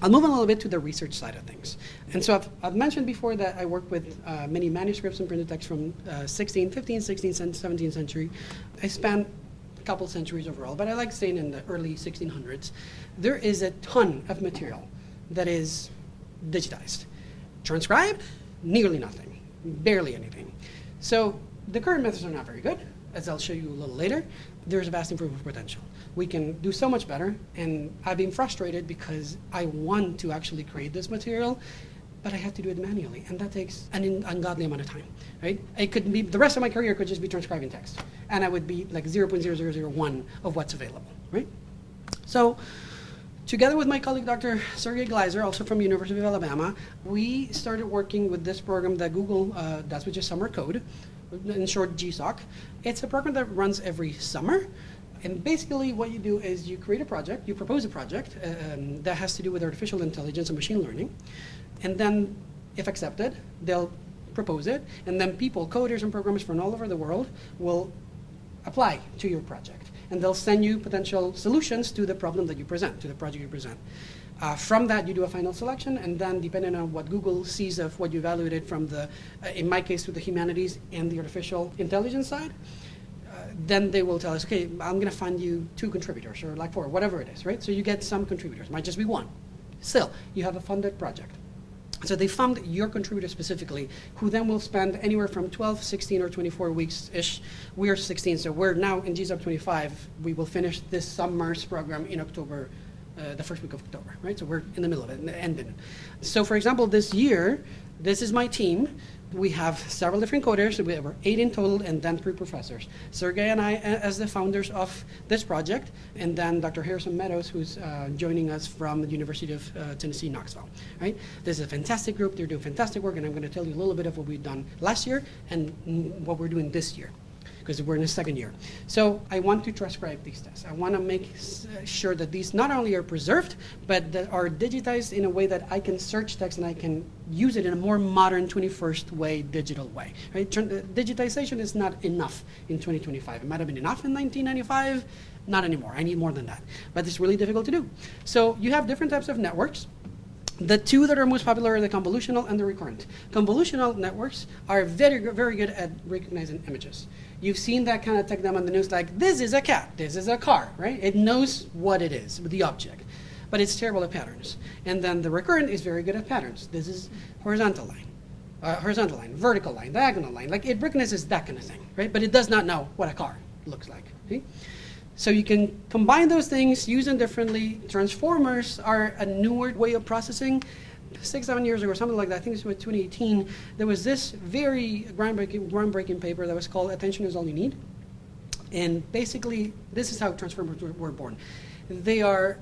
I'll move a little bit to the research side of things. And so I've mentioned before that I work with many manuscripts and printed texts from 15th, 16th, 17th century. I span a couple centuries overall, but I like staying in the early 1600s. There is a ton of material that is digitized. Transcribed? Nearly nothing, barely anything. So the current methods are not very good, as I'll show you a little later. There's a vast improvement potential. We can do so much better, and I've been frustrated because I want to actually create this material, but I have to do it manually, and that takes an ungodly amount of time, right? It could be, the rest of my career could just be transcribing text, and I would be like 0.0001 of what's available, right? So, together with my colleague, Dr. Sergey Gleiser, also from University of Alabama, we started working with this program that Google does, which is Summer Code, in short, GSOC. It's a program that runs every summer. And basically what you do is you create a project, you propose a project that has to do with artificial intelligence and machine learning. And then, if accepted, they'll propose it. And then people, coders and programmers from all over the world, will apply to your project. And they'll send you potential solutions to the problem that you present, to the project you present. From that, you do a final selection, and then depending on what Google sees of what you evaluated from the, in my case, with the humanities and the artificial intelligence side, then they will tell us, okay, I'm going to find you 2 contributors, or like 4, whatever it is, right? So you get some contributors. Might just be 1. Still, you have a funded project. So they fund your contributor specifically, who then will spend anywhere from 12, 16, or 24 weeks-ish. We are 16, so we're now in GSOC 25. We will finish this summer's program in October, the first week of October, right? So we're in the middle of it, ending. So for example, this year, this is my team. We have several different coders. We have 8 in total, and then 3 professors. Sergey and I as the founders of this project, and then Dr. Harrison Meadows, who's joining us from the University of Tennessee, Knoxville. Right? This is a fantastic group. They're doing fantastic work, and I'm going to tell you a little bit of what we've done last year and what we're doing this year, because we're in the second year. So I want to transcribe these tests. I want to make sure that these not only are preserved, but that are digitized in a way that I can search text and I can use it in a more modern 21st way, digital way. Right? Digitization is not enough in 2025. It might have been enough in 1995, not anymore. I need more than that. But it's really difficult to do. So you have different types of networks. The 2 that are most popular are the convolutional and the recurrent. Convolutional networks are very, very good at recognizing images. You've seen that kind of tech demo on the news, like, this is a cat, this is a car, right? It knows what it is, the object. But it's terrible at patterns. And then the recurrent is very good at patterns. This is horizontal line, vertical line, diagonal line. Like, it recognizes that kind of thing, right? But it does not know what a car looks like. Okay? So you can combine those things, use them differently. Transformers are a newer way of processing. 6, 7 years ago, or something like that, I think it was 2018, there was this very groundbreaking paper that was called Attention is All You Need. And basically, this is how transformers were born. They are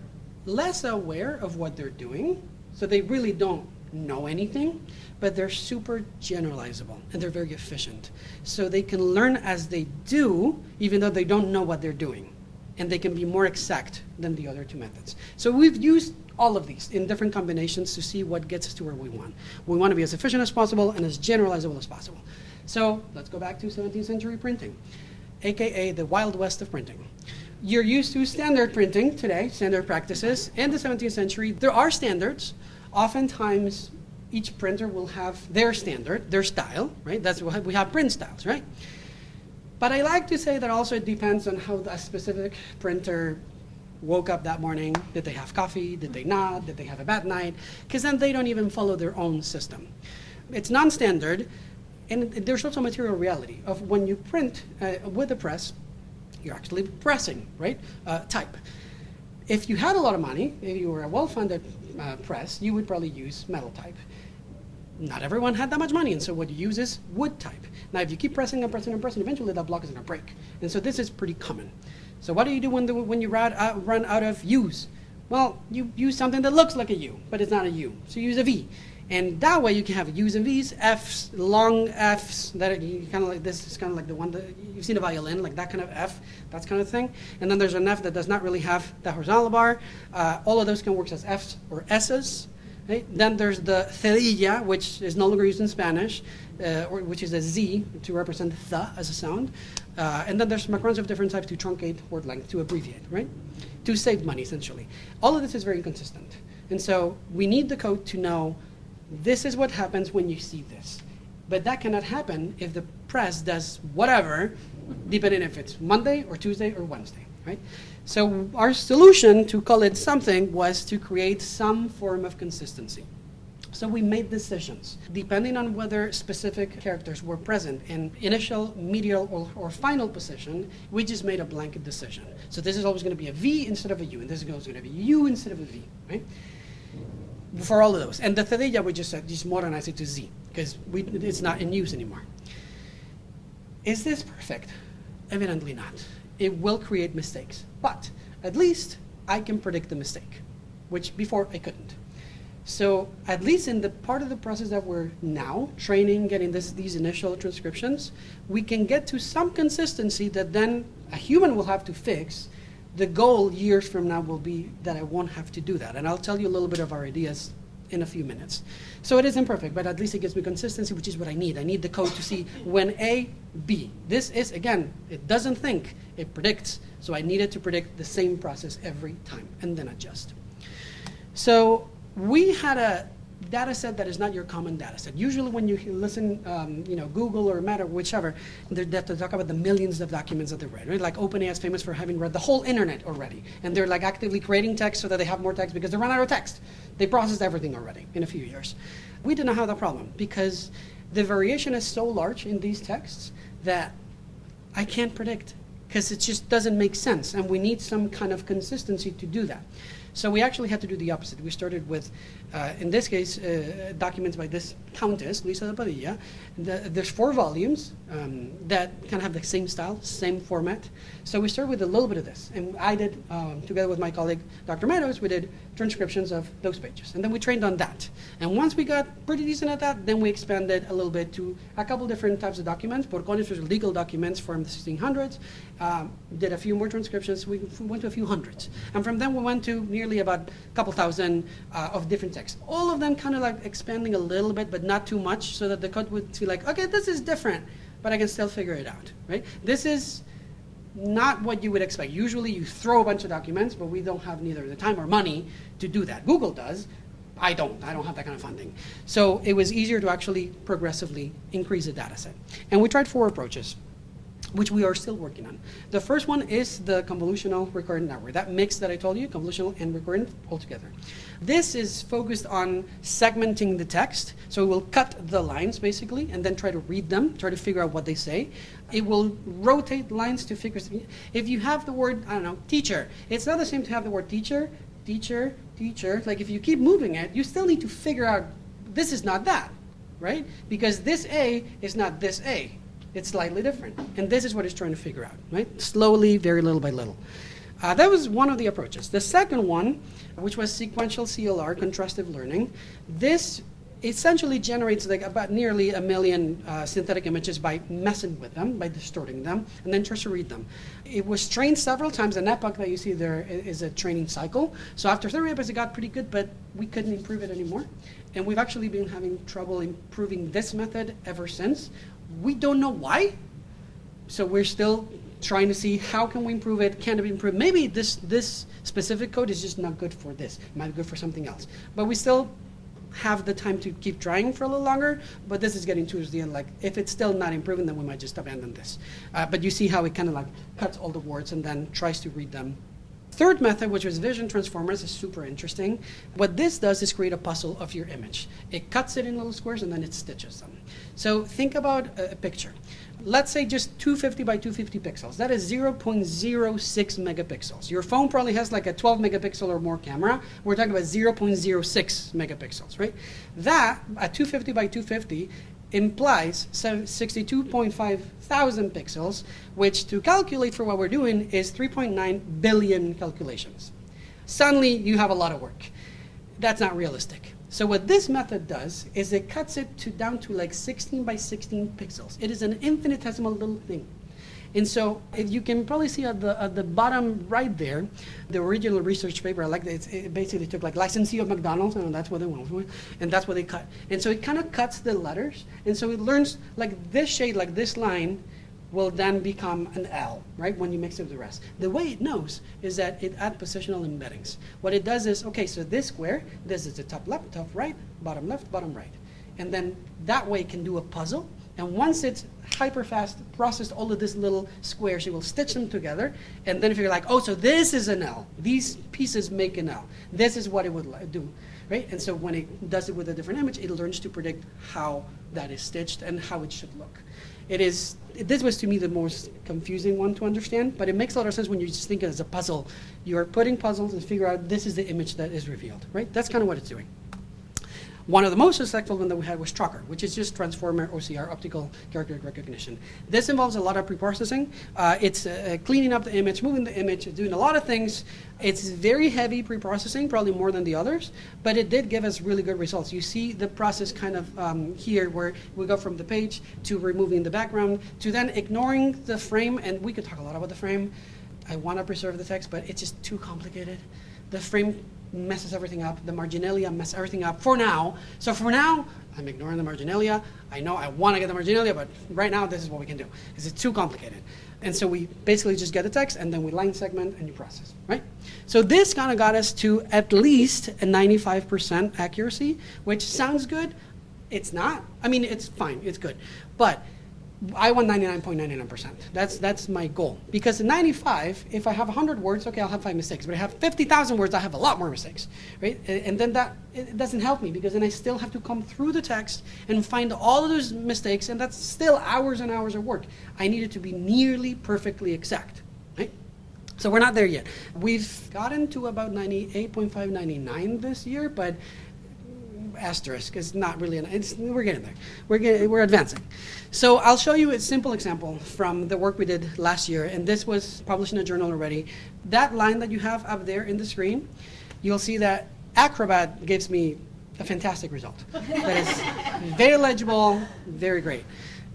less aware of what they're doing, so they really don't know anything, but they're super generalizable, and they're very efficient. So they can learn as they do, even though they don't know what they're doing. And they can be more exact than the other 2 methods. So we've used all of these in different combinations to see what gets us to where we want. We want to be as efficient as possible and as generalizable as possible. So let's go back to 17th century printing, AKA the Wild West of printing. You're used to standard printing today, standard practices. In the 17th century, there are standards. Oftentimes, each printer will have their standard, their style, right? That's what we have, print styles, right? But I like to say that also it depends on how a specific printer woke up that morning. Did they have coffee? Did they not? Did they have a bad night? Because then they don't even follow their own system. It's non-standard, and there's also material reality of when you print with a press, you're actually pressing, right? Type. If you had a lot of money, if you were a well-funded press, you would probably use metal type. Not everyone had that much money, and so what you use is wood type. Now, if you keep pressing and pressing and pressing, eventually that block is going to break. And so this is pretty common. So what do you do when you run out of U's? Well, you use something that looks like a U, but it's not a U. So you use a V. And that way you can have U's and V's, F's, long F's, that kind of like this is kind of like the one that you've seen a violin, like that kind of F, that kind of thing. And then there's an F that does not really have the horizontal bar. All of those can work as F's or S's. Right? Then there's the cerilla, which is no longer used in Spanish, which is a Z to represent the as a sound. And then there's macrons of different types to truncate word length, to abbreviate, right? To save money, essentially. All of this is very inconsistent. And so we need the code to know this is what happens when you see this. But that cannot happen if the press does whatever, depending if it's Monday or Tuesday or Wednesday, right? So our solution to call it something was to create some form of consistency. So we made decisions. Depending on whether specific characters were present in initial, medial, or final position, we just made a blanket decision. So this is always going to be a V instead of a U, and this is always going to be a U instead of a V, right? For all of those. And the cedilla, we just said, just modernize it to Z, because it's not in use anymore. Is this perfect? Evidently not. It will create mistakes. But at least I can predict the mistake, which before I couldn't. So at least in the part of the process that we're now training, getting these initial transcriptions, we can get to some consistency that then a human will have to fix. The goal years from now will be that I won't have to do that. And I'll tell you a little bit of our ideas in a few minutes. So it is imperfect, but at least it gives me consistency, which is what I need. I need the code to see when A, B. This is, again, it doesn't think, it predicts. So I need it to predict the same process every time and then adjust. So we had a data set that is not your common data set. Usually when you listen, Google or Meta, whichever, they talk about the millions of documents that they read, right? Like OpenAI is famous for having read the whole internet already. And they're like actively creating text so that they have more text because they run out of text. They processed everything already in a few years. We did not have that problem because the variation is so large in these texts that I can't predict because it just doesn't make sense. And we need some kind of consistency to do that. So we actually had to do the opposite. We started with, in this case, documents by this countess, Luisa de Padilla. There's 4 volumes that kind of have the same style, same format. So we started with a little bit of this. And I did, together with my colleague, Dr. Meadows, we did transcriptions of those pages. And then we trained on that. And once we got pretty decent at that, then we expanded a little bit to a couple different types of documents. Porcones was legal documents from the 1600s. Did a few more transcriptions. We went to a few hundreds. And from then we went to nearly about a couple thousand of different texts. All of them kind of like expanding a little bit, but not too much, so that the code would feel like, okay, this is different, but I can still figure it out, right? This is not what you would expect. Usually you throw a bunch of documents, but we don't have neither the time or money to do that. Google does. I don't have that kind of funding. So it was easier to actually progressively increase the data set. And we tried 4 approaches, which we are still working on. The first one is the convolutional recurrent network. That mix that I told you, convolutional and recurrent altogether. This is focused on segmenting the text. So it will cut the lines, basically, and then try to read them, try to figure out what they say. It will rotate lines to figure, if you have the word, I don't know, teacher, it's not the same to have the word teacher, teacher, teacher. Like if you keep moving it, you still need to figure out, this is not that, right? Because this A is not this A. It's slightly different. And this is what it's trying to figure out, right? Slowly, very little by little. That was one of the approaches. The second one, which was sequential CLR, contrastive learning, this essentially generates like about nearly 1 million synthetic images by messing with them, by distorting them, and then tries to read them. It was trained several times. An epoch that you see there is a training cycle. So after 30 epochs, it got pretty good, but we couldn't improve it anymore. And we've actually been having trouble improving this method ever since. We don't know why. So we're still trying to see how can we improve it, can it be improved. Maybe this specific code is just not good for this. It might be good for something else. But we still have the time to keep trying for a little longer, but this is getting towards the end. Like, if it's still not improving, then we might just abandon this. But you see how it kind of like cuts all the words and then tries to read them. Third method, which was vision transformers, is super interesting. What this does is create a puzzle of your image. It cuts it in little squares and then it stitches them. So think about a picture. Let's say just 250 by 250 pixels. That is 0.06 megapixels. Your phone probably has like a 12 megapixel or more camera. We're talking about 0.06 megapixels, right? That, at 250 by 250, implies 62.5 thousand pixels, which to calculate for what we're doing is 3.9 billion calculations. Suddenly, you have a lot of work. That's not realistic. So what this method does is it cuts it down to like 16 by 16 pixels. It is an infinitesimal little thing. And so if you can probably see at the bottom right there, the original research paper, I like that it basically took like licensee of McDonald's, and that's what they went for, and that's what they cut. And so it kind of cuts the letters, and so it learns like this shade, like this line, will then become an L, right, when you mix it with the rest. The way it knows is that it adds positional embeddings. What it does is, okay, so this square, this is the top left, top right, bottom left, bottom right. And then that way it can do a puzzle. And once it's hyper fast processed all of these little squares, it will stitch them together. And then if you're like, oh, so this is an L. These pieces make an L. This is what it would do, right? And so when it does it with a different image, it learns to predict how that is stitched and how it should look. This was to me the most confusing one to understand, but it makes a lot of sense when you just think of it as a puzzle. You're putting puzzles and figure out this is the image that is revealed, right? That's kind of what it's doing. One of the most successful one that we had was Trucker, which is just Transformer OCR, Optical Character Recognition. This involves a lot of preprocessing. It's cleaning up the image, moving the image, doing a lot of things. It's very heavy preprocessing, probably more than the others, but it did give us really good results. You see the process kind of here where we go from the page to removing the background to then ignoring the frame, and we could talk a lot about the frame. I want to preserve the text, but it's just too complicated. The frame messes everything up. The marginalia messes everything up for now. So for now, I'm ignoring the marginalia. I know I want to get the marginalia, but right now this is what we can do. Because it's too complicated. And so we basically just get the text, and then we line segment, and you process, right? So this kind of got us to at least a 95% accuracy, which sounds good. It's not. I mean, it's fine. It's good. But I want 99.99%. That's my goal. Because in 95, if I have 100 words, okay, I'll have 5 mistakes. But I have 50,000 words, I have a lot more mistakes, right? And then it doesn't help me, because then I still have to come through the text and find all of those mistakes, and that's still hours and hours of work. I need it to be nearly perfectly exact, right? So we're not there yet. We've gotten to about 98.5, 99 this year, but asterisk is not really, we're getting there. We're advancing. So I'll show you a simple example from the work we did last year, and this was published in a journal already. That line that you have up there in the screen, you'll see that Acrobat gives me a fantastic result. That is very legible, very great.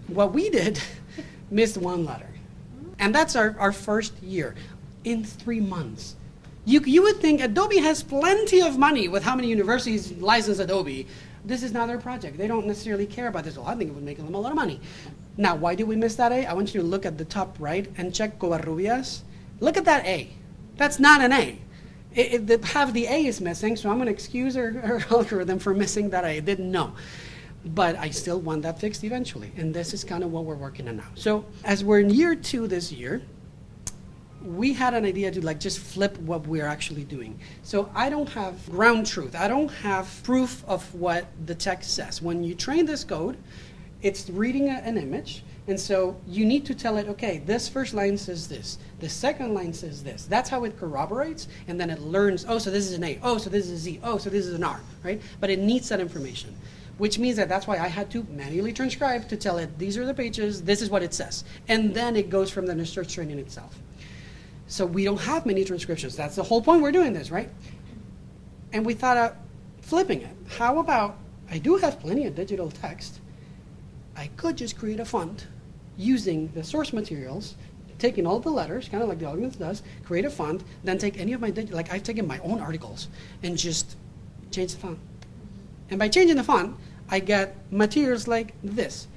What we did missed one letter, and that's our first year in 3 months. You would think Adobe has plenty of money with how many universities license Adobe. This is not their project. They don't necessarily care about this. Well, I think it would make them a lot of money. Now, why did we miss that A? I want you to look at the top right and check Covarrubias. Look at that A. That's not an A. Half the A is missing, so I'm going to excuse our algorithm for missing that A. I didn't know. But I still want that fixed eventually, and this is kind of what we're working on now. So as we're in year 2 this year, we had an idea to just flip what we're actually doing. So I don't have ground truth. I don't have proof of what the text says. When you train this code, it's reading an image, and so you need to tell it, okay, this first line says this, the second line says this. That's how it corroborates, and then it learns, oh, so this is an A, oh, so this is a Z, oh, so this is an R, right? But it needs that information, which means that's why I had to manually transcribe to tell it, these are the pages, this is what it says. And then it goes from the search training itself. So we don't have many transcriptions. That's the whole point we're doing this, right? And we thought of flipping it. How about, I do have plenty of digital text. I could just create a font using the source materials, taking all the letters, kind of like the Augments does, create a font, then take any of my digital, I've taken my own articles and just change the font. And by changing the font, I get materials like this.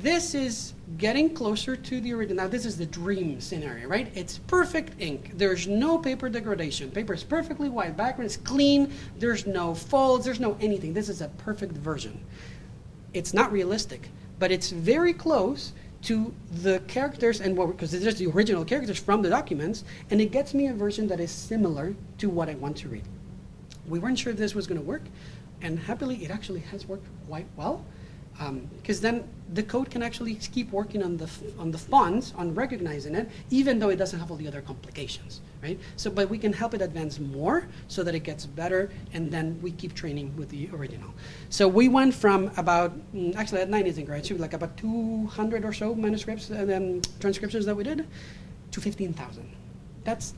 This is getting closer to the original. Now, this is the dream scenario, right? It's perfect ink. There's no paper degradation. Paper is perfectly white. Background is clean. There's no folds. There's no anything. This is a perfect version. It's not realistic, but it's very close to the characters, and because it's just the original characters from the documents, and it gets me a version that is similar to what I want to read. We weren't sure if this was going to work, and happily, it actually has worked quite well. Because then the code can actually keep working on the fonts, on recognizing it, even though it doesn't have all the other complications, right? So, but we can help it advance more so that it gets better, and then we keep training with the original. So we went from about, actually that 9 isn't great, so like about 200 or so manuscripts and transcriptions that we did, to 15,000. That's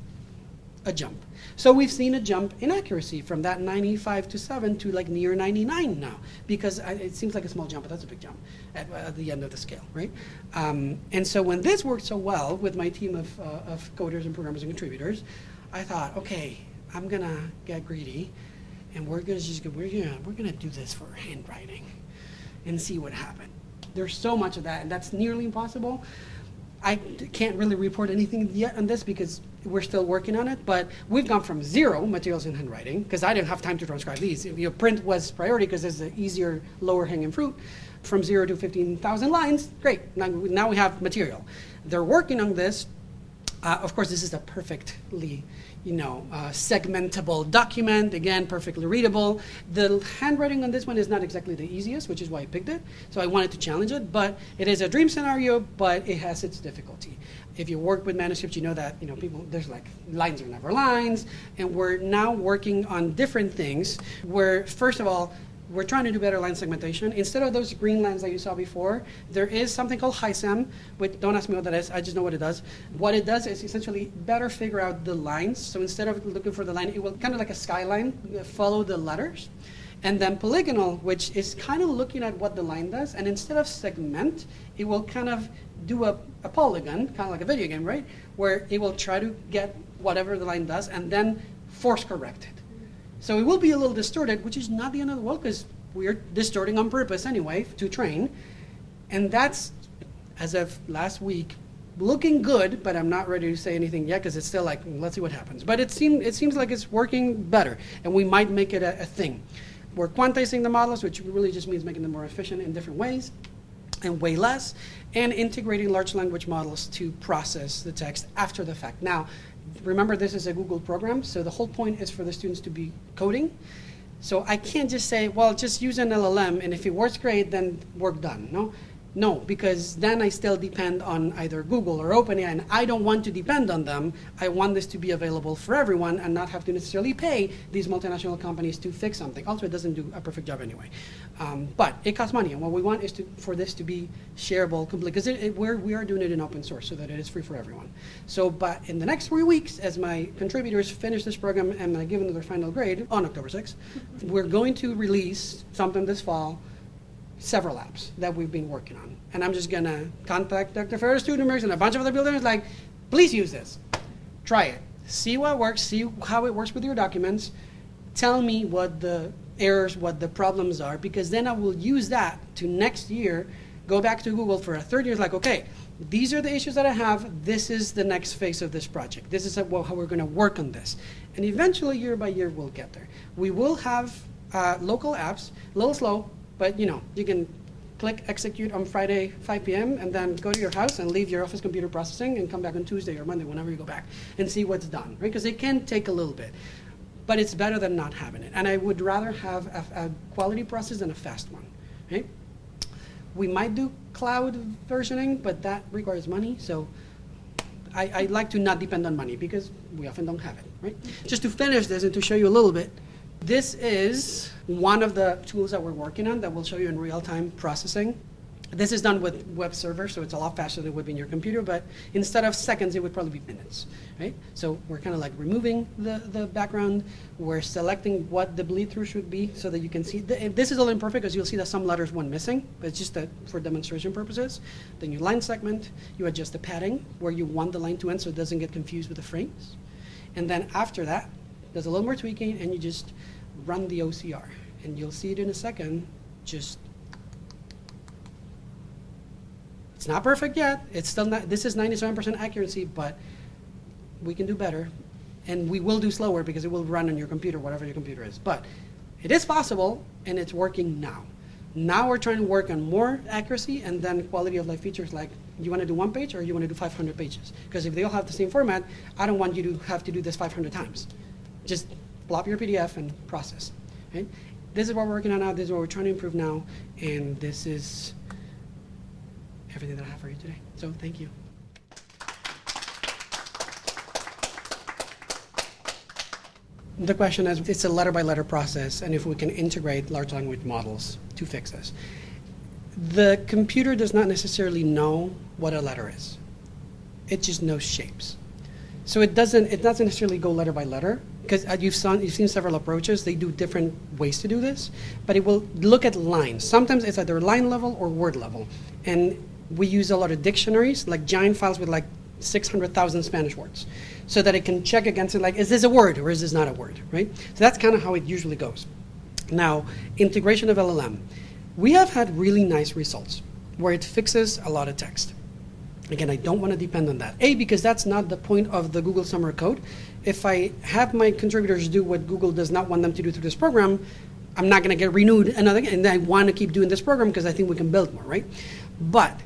a jump. So we've seen a jump in accuracy from that 95 to 7 to near 99 now, because it seems like a small jump, but that's a big jump at the end of the scale, right? And so when this worked so well with my team of coders and programmers and contributors, I thought, okay, I'm gonna get greedy, and we're gonna do this for handwriting and see what happens. There's so much of that, and that's nearly impossible. I can't really report anything yet on this because we're still working on it, but we've gone from 0 materials in handwriting, because I didn't have time to transcribe these. Print was priority because it's the easier, lower hanging fruit. From 0 to 15,000 lines, great. Now we have material. They're working on this. Of course, this is a perfectly, segmentable document. Again, perfectly readable. The handwriting on this one is not exactly the easiest, which is why I picked it. So I wanted to challenge it, but it is a dream scenario, but it has its difficulty. If you work with manuscripts, you know that, there's like lines are never lines, and we're now working on different things where, first of all, we're trying to do better line segmentation. Instead of those green lines that you saw before, there is something called HiSem, which don't ask me what that is, I just know what it does. What it does is essentially better figure out the lines. So instead of looking for the line, it will kind of like a skyline, follow the letters. And then polygonal, which is kind of looking at what the line does, and instead of segment, it will kind of do a polygon, kind of like a video game, right? Where it will try to get whatever the line does and then force correct it. So it will be a little distorted, which is not the end of the world because we're distorting on purpose anyway to train. And that's, as of last week, looking good, but I'm not ready to say anything yet because it's still like, let's see what happens. But it seems like it's working better, and we might make it a thing. We're quantizing the models, which really just means making them more efficient in different ways and way less, and integrating large language models to process the text after the fact. Now, remember, this is a Google program, so the whole point is for the students to be coding. So I can't just say, well, just use an LLM, and if it works great, then work done. No, because then I still depend on either Google or OpenAI, and I don't want to depend on them. I want this to be available for everyone and not have to necessarily pay these multinational companies to fix something. Also, it doesn't do a perfect job anyway. But it costs money, and what we want is for this to be shareable completely, because we are doing it in open source so that it is free for everyone. So, but in the next 3 weeks, as my contributors finish this program and I give them their final grade on October 6th, we're going to release something this fall, several apps that we've been working on. And I'm just gonna contact Dr. Ferris Studenberg and a bunch of other builders like, please use this. Try it. See what works, see how it works with your documents. Tell me what the errors, what the problems are, because then I will use that to next year go back to Google for a third year, like, okay, these are the issues that I have, this is the next phase of this project. This is how we're gonna work on this. And eventually, year by year, we'll get there. We will have local apps, a little slow, but you can click execute on Friday, 5 p.m., and then go to your house and leave your office computer processing and come back on Tuesday or Monday, whenever you go back, and see what's done, right? Because it can take a little bit, but it's better than not having it. And I would rather have a quality process than a fast one, right? We might do cloud versioning, but that requires money, so I like to not depend on money because we often don't have it, right? Just to finish this and to show you a little bit, this is one of the tools that we're working on that will show you in real-time processing. This is done with web server, so it's a lot faster than it would be in your computer, but instead of seconds, it would probably be minutes, right? So we're kind of like removing the background. We're selecting what the bleed-through should be so that you can see. This is a little imperfect because you'll see that some letters went missing, but it's just that for demonstration purposes. Then you line segment, you adjust the padding where you want the line to end so it doesn't get confused with the frames. And then after that, there's a little more tweaking, and you just run the OCR. And you'll see it in a second. It's not perfect yet. It's still not, this is 97% accuracy, but we can do better. And we will do slower because it will run on your computer, whatever your computer is. But it is possible, and it's working now. Now we're trying to work on more accuracy and then quality of life features like, you want to do 1 page or you want to do 500 pages? Because if they all have the same format, I don't want you to have to do this 500 times. Just plop your PDF and process. Right? This is what we're working on now. This is what we're trying to improve now. And this is everything that I have for you today. So thank you. The question is, it's a letter-by-letter process, and if we can integrate large language models to fix this. The computer does not necessarily know what a letter is. It just knows shapes. So it doesn't necessarily go letter by letter, because you've seen several approaches. They do different ways to do this, but it will look at lines. Sometimes it's either line level or word level. And we use a lot of dictionaries, like giant files with like 600,000 Spanish words, so that it can check against it, like, is this a word or is this not a word, right? So that's kind of how it usually goes. Now, integration of LLM. We have had really nice results where it fixes a lot of text. Again, I don't want to depend on that. A, because that's not the point of the Google Summer Code. If I have my contributors do what Google does not want them to do through this program, I'm not going to get renewed another, and I want to keep doing this program because I think we can build more, right? But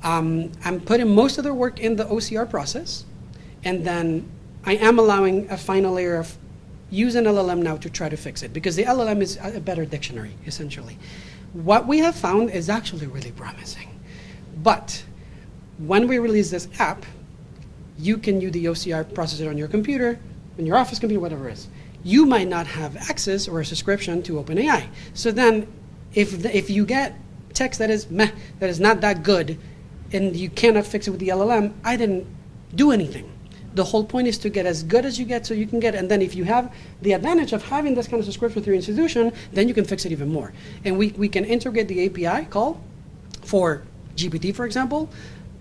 I'm putting most of the work in the OCR process, and then I am allowing a final layer of use an LLM now to try to fix it, because the LLM is a better dictionary, essentially. What we have found is actually really promising. But when we release this app, you can use the OCR, process it on your computer, on your office computer, whatever it is. You might not have access or a subscription to OpenAI. So then if you get text that is meh, that is not that good, and you cannot fix it with the LLM, I didn't do anything. The whole point is to get as good as you get so you can get, and then if you have the advantage of having this kind of subscription through your institution, then you can fix it even more. And we can integrate the API call for GPT, for example,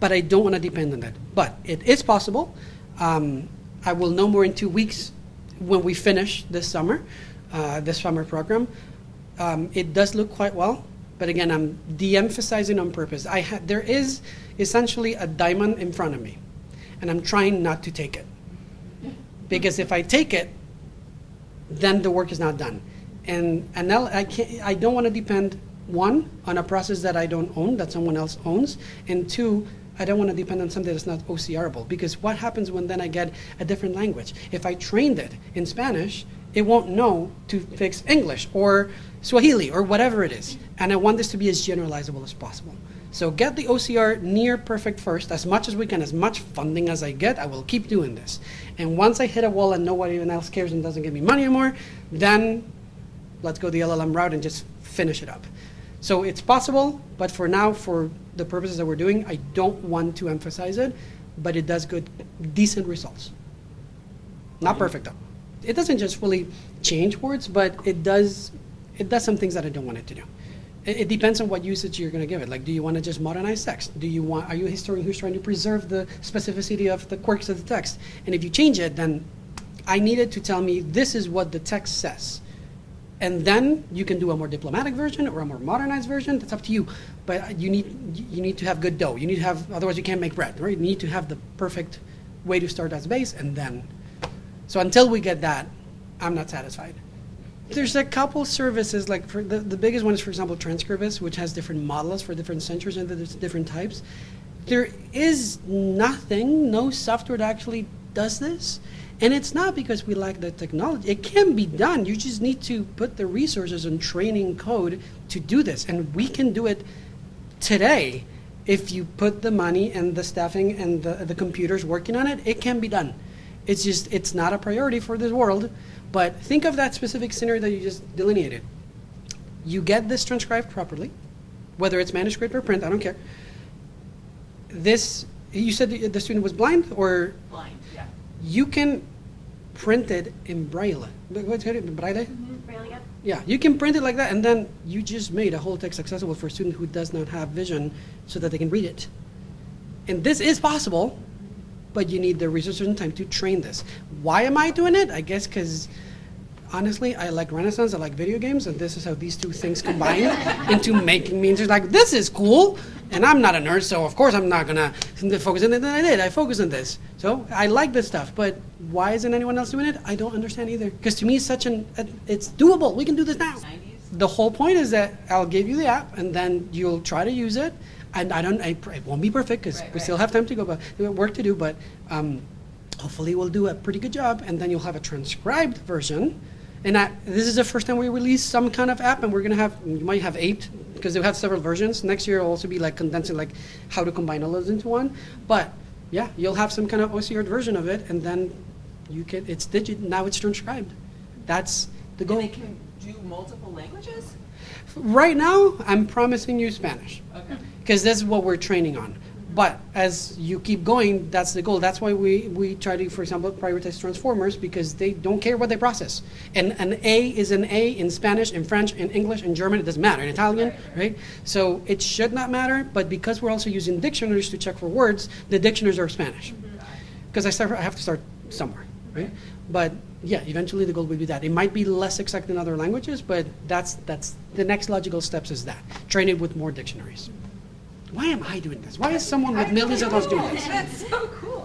but I don't want to depend on that. But it is possible. I will know more in 2 weeks when we finish this summer program. It does look quite well, but again, I'm de-emphasizing on purpose. There is essentially a diamond in front of me, and I'm trying not to take it. Because if I take it, then the work is not done. And now I don't want to depend, one, on a process that I don't own, that someone else owns, and two, I don't want to depend on something that's not OCRable, because what happens when then I get a different language? If I trained it in Spanish, it won't know to fix English or Swahili or whatever it is. And I want this to be as generalizable as possible. So get the OCR near perfect first, as much as we can, as much funding as I get, I will keep doing this. And once I hit a wall and nobody else cares and doesn't give me money anymore, then let's go the LLM route and just finish it up. So it's possible, but for now, for the purposes that we're doing, I don't want to emphasize it, but it does decent results. Not perfect though. It doesn't just really change words, but it does some things that I don't want it to do. It depends on what usage you're going to give it. Like, do you want to just modernize text? Are you a historian who's trying to preserve the specificity of the quirks of the text? And if you change it, then I need it to tell me this is what the text says. And then you can do a more diplomatic version or a more modernized version. That's up to you. But you need to have good dough. You need to have, otherwise you can't make bread, right? You need to have the perfect way to start as base, and then. So until we get that, I'm not satisfied. There's a couple services, like for the biggest one is, for example, Transcribus, which has different models for different centuries and there's different types. There is no software that actually does this. And it's not because we lack the technology. It can be done. You just need to put the resources and training code to do this. And we can do it today. If you put the money and the staffing and the computers working on it, it can be done. It's just, it's not a priority for this world. But think of that specific scenario that you just delineated. You get this transcribed properly, whether it's manuscript or print, I don't care. This, you said the student was blind or? Blind, yeah. You can print it in Braille. What's it? Braille? Braille, yeah. Yeah, you can print it like that, and then you just made a whole text accessible for a student who does not have vision so that they can read it. And this is possible, but you need the resources and time to train this. Why am I doing it? I guess because, honestly, I like Renaissance, I like video games, and this is how these two things combine into making me just like, this is cool, and I'm not a nerd, so of course I'm not gonna focus on it. And I focus on this. So I like this stuff, but why isn't anyone else doing it? I don't understand either. Because to me, it's it's doable. We can do this now. 90s. The whole point is that I'll give you the app, and then you'll try to use it. And it won't be perfect because we still have time to go, but work to do. But hopefully, we'll do a pretty good job, and then you'll have a transcribed version. And this is the first time we release some kind of app, and you might have 8 because they have several versions. Next year, it'll also be like condensing, like how to combine all of those into one. But yeah, you'll have some kind of OCR version of it, and then it's now it's transcribed. That's the goal. And they can do multiple languages? Right now, I'm promising you Spanish. Okay. Because this is what we're training on. But as you keep going, that's the goal. That's why we try to, for example, prioritize transformers, because they don't care what they process. And an A is an A in Spanish, in French, in English, in German. It doesn't matter. In Italian, right? So it should not matter. But because we're also using dictionaries to check for words, the dictionaries are Spanish. Because I have to start somewhere, right? But yeah, eventually the goal will be that. It might be less exact than other languages, but that's the next logical steps is that. Train it with more dictionaries. why am I doing this? Why is someone with millions of dollars doing this? That's so cool.